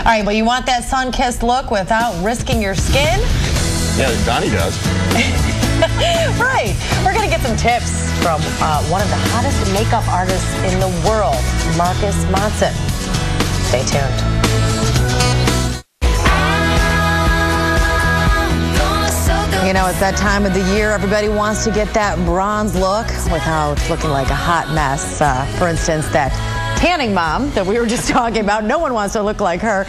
right, well, you want that sun-kissed look without risking your skin? Yeah, Donnie does. Right. We're going to get some tips from one of the hottest makeup artists in the world, Monson. Stay tuned. You know, it's that time of the year. Everybody wants to get that bronze look without looking like a hot mess. For instance, that tanning mom that we were just talking about. No one wants to look like her.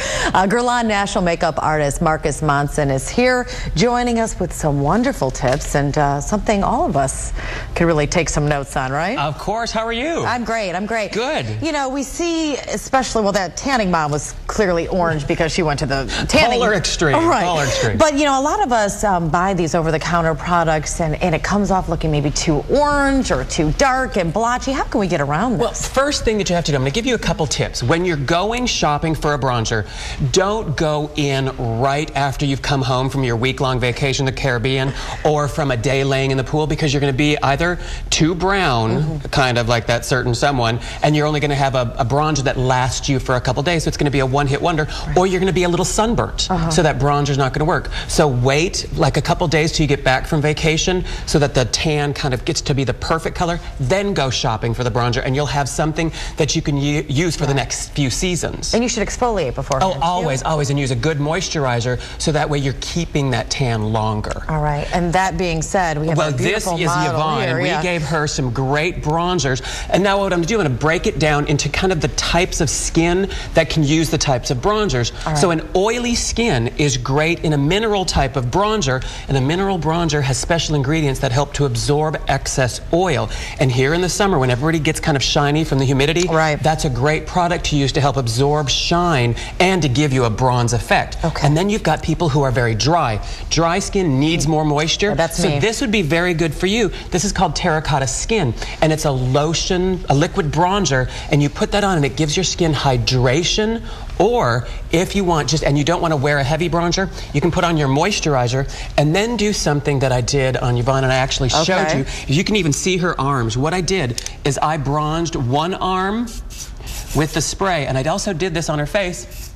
Guerlain national makeup artist Monson is here joining us with some wonderful tips and something all of us can really take some notes on, right? Of course. How are you? I'm great. I'm great. Good. You know, we see, especially, well, that tanning mom was clearly orange because she went to the tanning. Polar extreme. Oh, right. Polar extreme. But, you know, a lot of us buy these over-the-counter products and it comes off looking maybe too orange or too dark and blotchy. How can we get around this? Well, first thing that you have to do, I'm going to give you a couple tips. When you're going shopping for a bronzer, don't go in right after you've come home from your week-long vacation to the Caribbean or from a day laying in the pool, because you're going to be either too brown, kind of like that certain someone, and you're only going to have a bronzer that lasts you for a couple days, so it's going to be a one-hit wonder, or you're going to be a little sunburnt, so that bronzer's not going to work. So wait like a couple days till you get back from vacation so that the tan kind of gets to be the perfect color, then go shopping for the bronzer, and you'll have something that you can use for the next few seasons. And you should exfoliate beforehand. Oh, always, always, and use a good moisturizer so that way you're keeping that tan longer. All right, and that being said, we have a beautiful this is model Yvonne, here, and we gave her some great bronzers, and now what I'm going to do, I'm going to break it down into kind of the types of skin that can use the types of bronzers. So an oily skin is great in a mineral type of bronzer, and a mineral bronzer has special ingredients that help to absorb excess oil. And here in the summer, when everybody gets kind of shiny from the humidity, that's a great product to use to help absorb shine and to give you a bronze effect. And then you've got people who are very dry. Dry skin needs more moisture. That's me. This would be very good for you. This is called terracotta skin, and it's a lotion, a liquid bronzer, and you put that on and it gives your skin hydration. Or if you want and you don't want to wear a heavy bronzer, you can put on your moisturizer and then do something that I did on Yvonne, and I actually showed you. You can even see her arms. What I did is I bronzed one arm with the spray, and I also did this on her face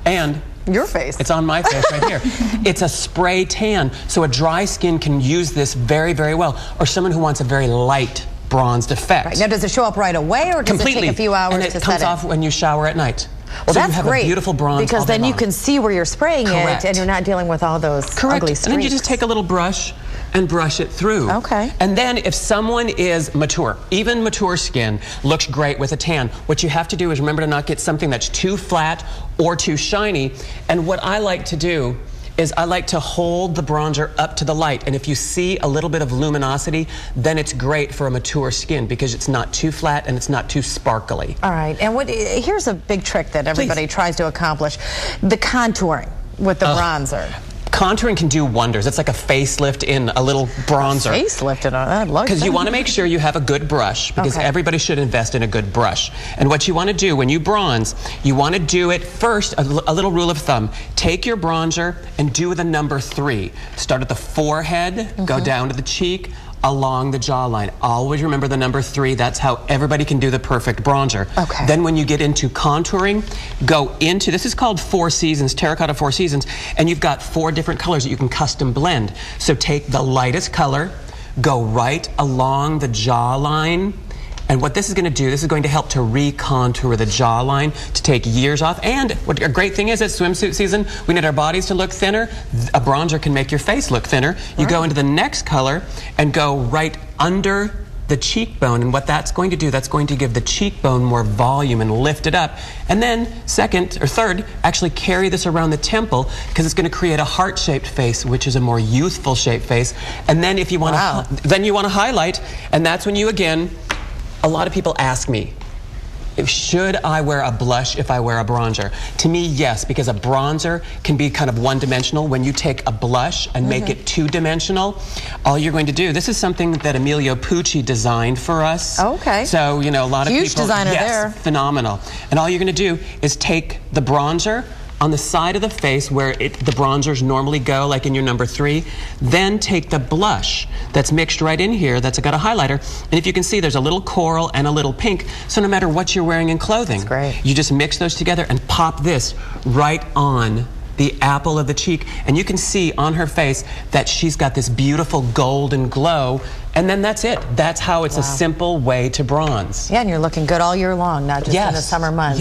and your face. It's on my face right here. It's a spray tan, so a dry skin can use this very, very well, or someone who wants a very light bronzed effect. Now, does it show up right away, or does it take a few hours to set in? And it comes off when you shower at night. Well, so that's you have great, a beautiful bronze because then you can see where you're spraying it, and you're not dealing with all those ugly streaks. And then you just take a little brush and brush it through. And then if someone is mature, even mature skin looks great with a tan, what you have to do is remember to not get something that's too flat or too shiny. And what I like to do is I like to hold the bronzer up to the light, and if you see a little bit of luminosity, then it's great for a mature skin because it's not too flat and it's not too sparkly. All right, and here's a big trick that everybody tries to accomplish: the contouring with the bronzer. Contouring can do wonders. It's like a facelift in a little bronzer. A facelift in I love Because you want to make sure you have a good brush, because everybody should invest in a good brush. And what you want to do when you bronze, you want to do it first, a little rule of thumb. Take your bronzer and do the number 3. Start at the forehead, go down to the cheek, along the jawline. Always remember the number 3. That's how everybody can do the perfect bronzer. Then when you get into contouring, go into, this is called 4 Seasons, Terracotta 4 Seasons, and you've got 4 different colors that you can custom blend. So take the lightest color, go right along the jawline, and what this is going to do, this is going to help to re-contour the jawline, to take years off. And what a great thing is, it's swimsuit season. We need our bodies to look thinner. A bronzer can make your face look thinner. You go into the next color and go right under the cheekbone, and what that's going to do, that's going to give the cheekbone more volume and lift it up. And then second or third, actually carry this around the temple, because it's going to create a heart-shaped face, which is a more youthful shaped face. And then if you want to, then you want to highlight, and that's when you again. A lot of people ask me, should I wear a blush if I wear a bronzer? To me, yes, because a bronzer can be kind of one-dimensional. When you take a blush and make it two-dimensional, all you're going to do, this is something that Emilio Pucci designed for us. So, you know, a lot of people... Huge designer there. Phenomenal. And all you're going to do is take the bronzer on the side of the face where the bronzers normally go, like in your number 3. Then take the blush that's mixed right in here, that's got a highlighter. And if you can see, there's a little coral and a little pink. So no matter what you're wearing in clothing, that's great. You just mix those together and pop this right on the apple of the cheek, and you can see on her face that she's got this beautiful golden glow, and then that's it. That's how it's a simple way to bronze. Yeah, and you're looking good all year long, not just in the summer months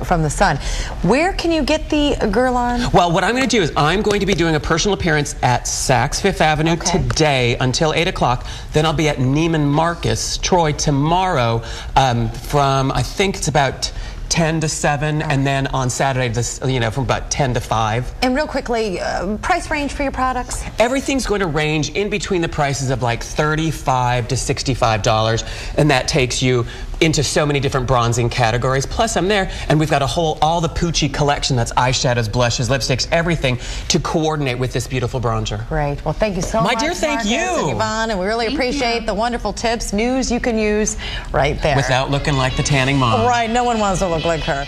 from the sun. Where can you get the Guerlain? Well, what I'm going to do is I'm going to be doing a personal appearance at Saks Fifth Avenue today until 8 o'clock. Then I'll be at Neiman Marcus, Troy, tomorrow from, I think it's about 10 to 7, and then on Saturday, from about 10 to 5. And real quickly, price range for your products? Everything's going to range in between the prices of like $35 to $65, and that takes you into so many different bronzing categories. Plus, I'm there, and we've got all the Poochie collection. That's eyeshadows, blushes, lipsticks, everything to coordinate with this beautiful bronzer. Great. Well, thank you so much, my dear. Thank Marcus you, and Yvonne, and we really appreciate the wonderful tips, news you can use right there without looking like the tanning mom. Right. No one wants to look like her.